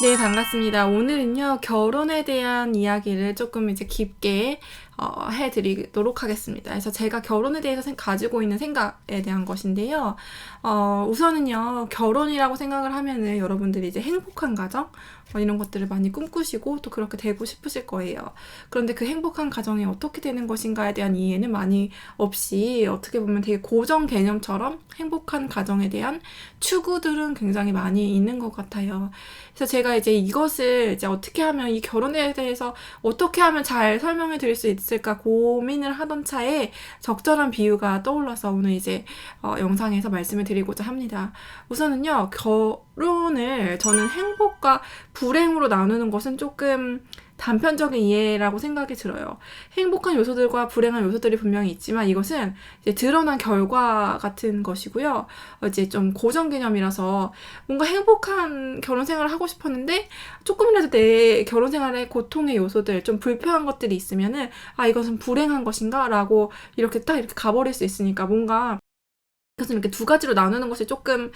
네, 반갑습니다. 오늘은요, 결혼에 대한 이야기를 조금 이제 깊게 해드리도록 하겠습니다. 그래서 제가 결혼에 대해서 가지고 있는 생각에 대한 것인데요. 우선은요, 결혼이라고 생각을 하면은 여러분들이 이제 행복한 가정, 이런 것들을 많이 꿈꾸시고 또 그렇게 되고 싶으실 거예요. 그런데 그 행복한 가정이 어떻게 되는 것인가에 대한 이해는 많이 없이 어떻게 보면 되게 고정 개념처럼 행복한 가정에 대한 추구들은 굉장히 많이 있는 것 같아요. 그래서 제가 이제 이것을 이제 어떻게 하면 이 결혼에 대해서 어떻게 하면 잘 설명해 드릴 수 있을까 고민을 하던 차에 적절한 비유가 떠올라서 오늘 이제 영상에서 말씀을 드리고자 합니다. 우선은요, 결혼을 저는 행복과 불행으로 나누는 것은 조금 단편적인 이해라고 생각이 들어요. 행복한 요소들과 불행한 요소들이 분명히 있지만 이것은 이제 드러난 결과 같은 것이고요. 이제 좀 고정 개념이라서 뭔가 행복한 결혼 생활을 하고 싶었는데 조금이라도 내 결혼 생활에 고통의 요소들, 좀 불편한 것들이 있으면은 이것은 불행한 것인가? 라고 이렇게 딱 이렇게 가버릴 수 있으니까 뭔가 그래서 이렇게 두 가지로 나누는 것이 조금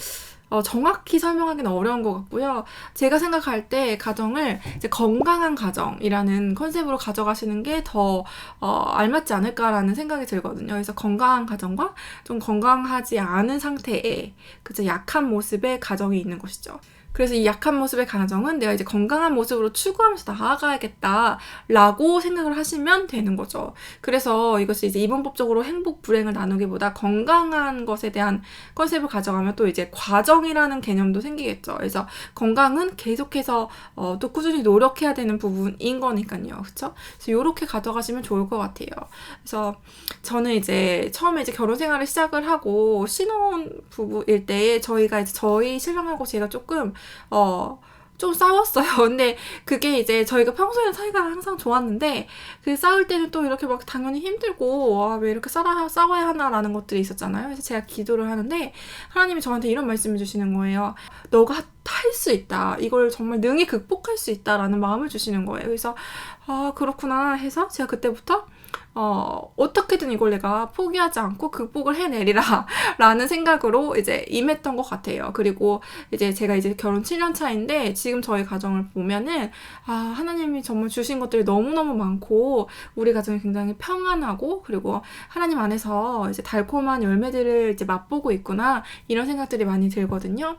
정확히 설명하기는 어려운 것 같고요. 제가 생각할 때 가정을 이제 건강한 가정이라는 컨셉으로 가져가시는 게 더 알맞지 않을까라는 생각이 들거든요. 그래서 건강한 가정과 좀 건강하지 않은 상태의 그저 약한 모습의 가정이 있는 것이죠. 그래서 이 약한 모습의 가정은 내가 이제 건강한 모습으로 추구하면서 나아가야겠다라고 생각을 하시면 되는 거죠. 그래서 이것을 이제 이분법적으로 행복, 불행을 나누기보다 건강한 것에 대한 컨셉을 가져가면 또 이제 과정이라는 개념도 생기겠죠. 그래서 건강은 계속해서 또 꾸준히 노력해야 되는 부분인 거니까요. 그렇죠? 그래서 이렇게 가져가시면 좋을 것 같아요. 그래서 저는 이제 처음에 이제 결혼 생활을 시작을 하고 신혼 부부일 때 저희가 이제 저희 신랑하고 제가 조금 좀 싸웠어요. 근데 그게 이제 저희가 평소에는 사이가 항상 좋았는데 그 싸울 때는 또 이렇게 막 당연히 힘들고 왜 이렇게 싸워야 하나라는 것들이 있었잖아요. 그래서 제가 기도를 하는데 하나님이 저한테 이런 말씀을 주시는 거예요. 너가 할 수 있다. 이걸 정말 능히 극복할 수 있다라는 마음을 주시는 거예요. 그래서 그렇구나 해서 제가 그때부터 어떻게든 이걸 내가 포기하지 않고 극복을 해내리라 라는 생각으로 이제 임했던 것 같아요. 그리고 이제 제가 이제 결혼 7년 차인데 지금 저희 가정을 보면은 하나님이 정말 주신 것들이 너무너무 많고 우리 가정이 굉장히 평안하고 그리고 하나님 안에서 이제 달콤한 열매들을 이제 맛보고 있구나 이런 생각들이 많이 들거든요.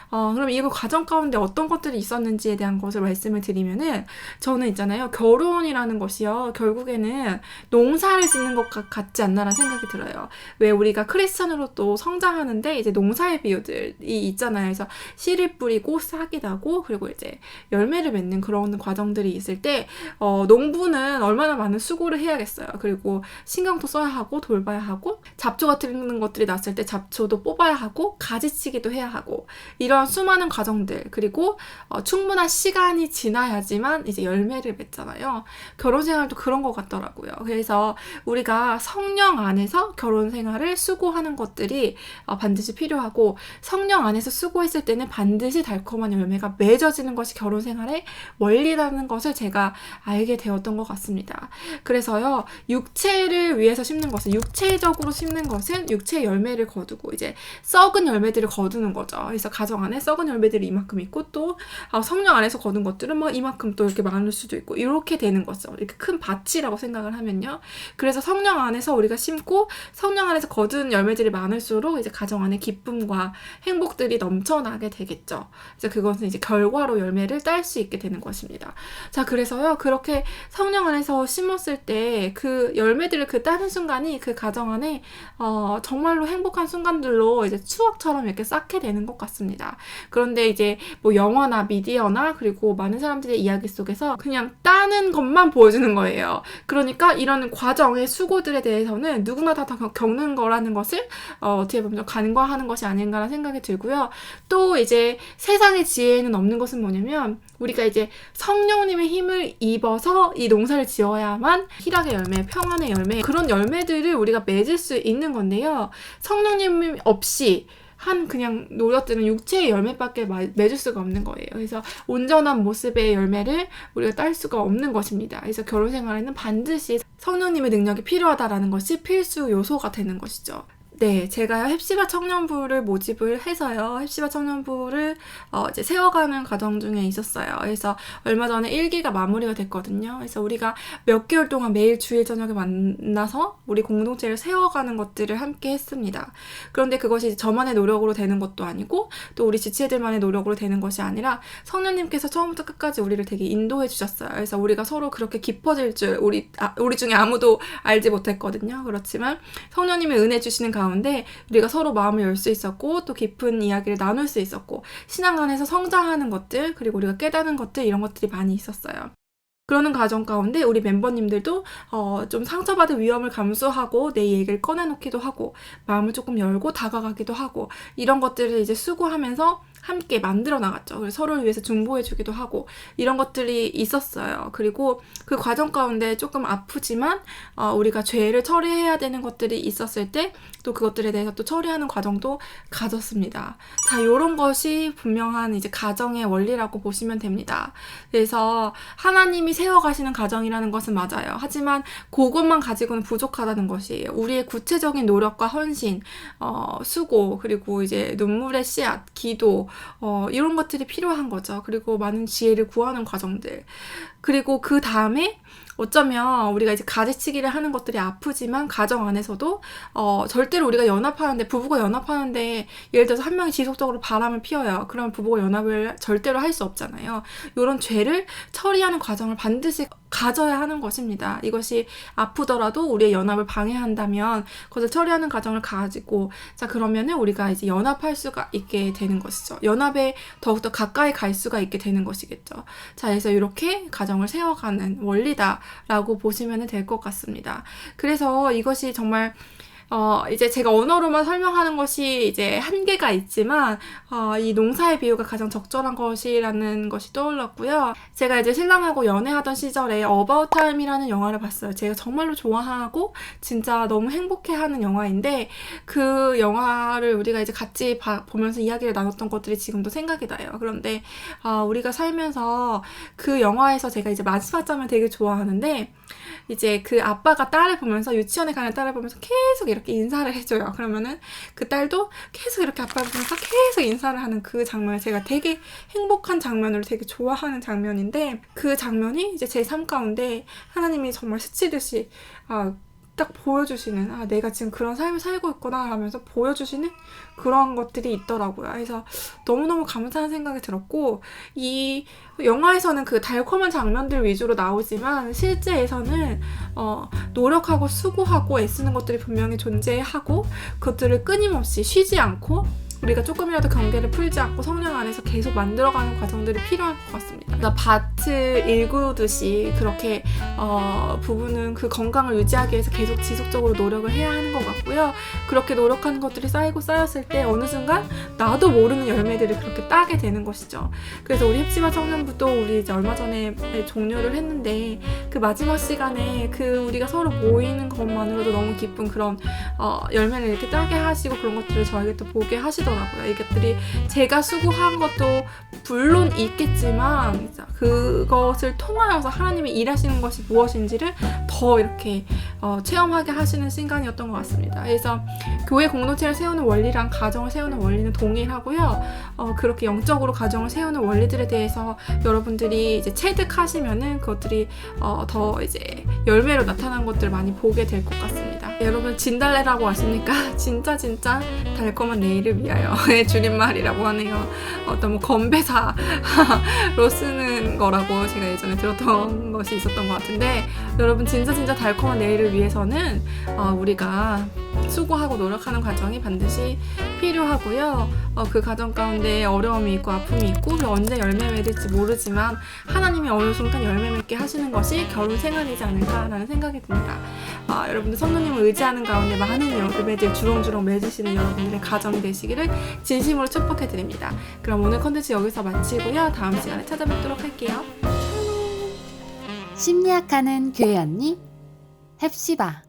그럼 이거 과정 가운데 어떤 것들이 있었는지에 대한 것을 말씀을 드리면은 저는 있잖아요. 결혼이라는 것이요. 결국에는 농사를 짓는 것 같지 않나라는 생각이 들어요. 왜 우리가 크리스천으로 또 성장하는데 이제 농사의 비유들이 있잖아요. 그래서 씨를 뿌리고 싹이 나고 그리고 이제 열매를 맺는 그런 과정들이 있을 때 농부는 얼마나 많은 수고를 해야겠어요. 그리고 신경도 써야 하고 돌봐야 하고 잡초 같은 것들이 났을 때 잡초도 뽑아야 하고 가지치기도 해야 하고 이런 수많은 과정들 그리고 충분한 시간이 지나야지만 이제 열매를 맺잖아요. 결혼 생활도 그런 것 같더라고요. 그래서 우리가 성령 안에서 결혼 생활을 수고하는 것들이 반드시 필요하고 성령 안에서 수고했을 때는 반드시 달콤한 열매가 맺어지는 것이 결혼 생활의 원리라는 것을 제가 알게 되었던 것 같습니다. 그래서요, 육체를 위해서 심는 것은 육체적으로 심는 것은 육체의 열매를 거두고 이제 썩은 열매들을 거두는 거죠. 그래서 가정 안에 썩은 열매들이 이만큼 있고 또 성령 안에서 거둔 것들은 뭐 이만큼 또 이렇게 많을 수도 있고 이렇게 되는 거죠. 이렇게 큰 밭이라고 생각을 하면요. 그래서 성령 안에서 우리가 심고 성령 안에서 거둔 열매들이 많을수록 이제 가정 안에 기쁨과 행복들이 넘쳐나게 되겠죠. 그래서 그것은 이제 결과로 열매를 딸 수 있게 되는 것입니다. 자, 그래서요. 그렇게 성령 안에서 심었을 때 그 열매들을 따는 순간이 그 가정 안에 정말로 행복한 순간들로 이제 추억처럼 이렇게 쌓게 되는 것 같습니다. 그런데 이제 뭐 영화나 미디어나 그리고 많은 사람들의 이야기 속에서 그냥 따는 것만 보여주는 거예요. 그러니까 이런 과정의 수고들에 대해서는 누구나 다 겪는 거라는 것을 어떻게 보면 간과하는 것이 아닌가라는 생각이 들고요. 또 이제 세상의 지혜에는 없는 것은 뭐냐면 우리가 이제 성령님의 힘을 입어서 이 농사를 지어야만 희락의 열매, 평안의 열매 그런 열매들을 우리가 맺을 수 있는 건데요. 성령님 없이 그냥 노력들은 육체의 열매밖에 맺을 수가 없는 거예요. 그래서 온전한 모습의 열매를 우리가 딸 수가 없는 것입니다. 그래서 결혼 생활에는 반드시 성령님의 능력이 필요하다라는 것이 필수 요소가 되는 것이죠. 네, 제가 헵시바 청년부를 모집을 해서요. 헵시바 청년부를 이제 세워가는 과정 중에 있었어요. 그래서 얼마 전에 1기가 마무리가 됐거든요. 그래서 우리가 몇 개월 동안 매일 주일 저녁에 만나서 우리 공동체를 세워가는 것들을 함께 했습니다. 그런데 그것이 저만의 노력으로 되는 것도 아니고 또 우리 지체들만의 노력으로 되는 것이 아니라 성령님께서 처음부터 끝까지 우리를 되게 인도해 주셨어요. 그래서 우리가 서로 그렇게 깊어질 줄 우리 중에 아무도 알지 못했거든요. 그렇지만 성령님의 은혜 주시는 가운데 우리가 서로 마음을 열 수 있었고 또 깊은 이야기를 나눌 수 있었고 신앙 안에서 성장하는 것들 그리고 우리가 깨닫는 것들 이런 것들이 많이 있었어요. 그러는 과정 가운데 우리 멤버님들도 좀 상처받을 위험을 감수하고 내 얘기를 꺼내놓기도 하고 마음을 조금 열고 다가가기도 하고 이런 것들을 이제 수고하면서 함께 만들어 나갔죠. 그래서 서로를 위해서 중보해주기도 하고 이런 것들이 있었어요. 그리고 그 과정 가운데 조금 아프지만 우리가 죄를 처리해야 되는 것들이 있었을 때 또 그것들에 대해서 또 처리하는 과정도 가졌습니다. 자, 이런 것이 분명한 이제 가정의 원리라고 보시면 됩니다. 그래서 하나님이 세워가시는 가정이라는 것은 맞아요. 하지만 그것만 가지고는 부족하다는 것이에요. 우리의 구체적인 노력과 헌신, 수고, 그리고 이제 눈물의 씨앗, 기도, 이런 것들이 필요한 거죠. 그리고 많은 지혜를 구하는 과정들. 그리고 그 다음에 어쩌면 우리가 이제 가지치기를 하는 것들이 아프지만 가정 안에서도 절대로 우리가 연합하는데 부부가 연합하는데 예를 들어서 한 명이 지속적으로 바람을 피워요. 그러면 부부가 연합을 절대로 할 수 없잖아요. 이런 죄를 처리하는 과정을 반드시 가져야 하는 것입니다. 이것이 아프더라도 우리의 연합을 방해한다면 그것을 처리하는 과정을 가지고 자 그러면은 우리가 이제 연합할 수가 있게 되는 것이죠. 연합에 더욱더 가까이 갈 수가 있게 되는 것이겠죠. 자 그래서 이렇게 가정을 세워가는 원리다라고 보시면 될 것 같습니다. 그래서 이것이 정말 이제 제가 언어로만 설명하는 것이 이제 한계가 있지만, 이 농사의 비유가 가장 적절한 것이라는 것이 떠올랐고요. 제가 이제 신랑하고 연애하던 시절에 About Time이라는 영화를 봤어요. 제가 정말로 좋아하고, 진짜 너무 행복해하는 영화인데, 그 영화를 우리가 이제 같이 보면서 이야기를 나눴던 것들이 지금도 생각이 나요. 그런데, 우리가 살면서 그 영화에서 제가 이제 마지막 장면 되게 좋아하는데, 이제 그 아빠가 딸을 보면서 유치원에 가는 딸을 보면서 계속 이렇게 인사를 해줘요. 그러면은 그 딸도 계속 이렇게 아빠를 보면서 계속 인사를 하는 그 장면을 제가 되게 행복한 장면으로 되게 좋아하는 장면인데 그 장면이 이제 제 삶 가운데 하나님이 정말 스치듯이 딱 보여주시는 내가 지금 그런 삶을 살고 있구나 하면서 보여주시는 그런 것들이 있더라고요. 그래서 너무너무 감사한 생각이 들었고 이 영화에서는 그 달콤한 장면들 위주로 나오지만 실제에서는 노력하고 수고하고 애쓰는 것들이 분명히 존재하고 그것들을 끊임없이 쉬지 않고 우리가 조금이라도 경계를 풀지 않고 성령 안에서 계속 만들어가는 과정들이 필요한 것 같습니다. 그러니까 밭을 일구듯이 그렇게 부부는 그 건강을 유지하기 위해서 계속 지속적으로 노력을 해야 하는 것 같고요. 그렇게 노력하는 것들이 쌓이고 쌓였을 때 어느 순간 나도 모르는 열매들을 그렇게 따게 되는 것이죠. 그래서 우리 헵시바 청년부도 우리 이제 얼마 전에 종료를 했는데 그 마지막 시간에 그 우리가 서로 모이는 것만으로도 너무 기쁜 그런 열매를 이렇게 따게 하시고 그런 것들을 저에게 또 보게 하시더라고요. 이것들이 제가 수고한 것도 물론 있겠지만 그것을 통하여서 하나님이 일하시는 것이 무엇인지를 더 이렇게 체험하게 하시는 시간이었던 것 같습니다. 그래서 교회 공동체를 세우는 원리랑 가정을 세우는 원리는 동일하고요. 그렇게 영적으로 가정을 세우는 원리들에 대해서 여러분들이 이제 체득하시면은 그것들이 더 이제 열매로 나타난 것들을 많이 보게 될 것 같습니다. 여러분 진달래라고 아십니까? 진짜 달콤한 내일을 위하여 줄임말이라고 하네요. 어떤 뭐 건배사로 쓰는 거라고 제가 예전에 들었던 것이 있었던 것 같은데 여러분 진짜 달콤한 내일을 위해서는 우리가 수고하고 노력하는 과정이 반드시 필요하고요. 그 과정 가운데 어려움이 있고 아픔이 있고 언제 열매 맺을지 모르지만 하나님이 어느 순간 열매 맺게 하시는 것이 결혼 생활이지 않을까라는 생각이 듭니다. 여러분들 성령님을 의지하는 가운데 많은 열매들 주렁주렁 맺으시는 여러분들의 가정이 되시기를 진심으로 축복해드립니다. 그럼 오늘 컨텐츠 여기서 마치고요. 다음 시간에 찾아뵙도록 할게요. 심리학하는 교회 언니 헵시바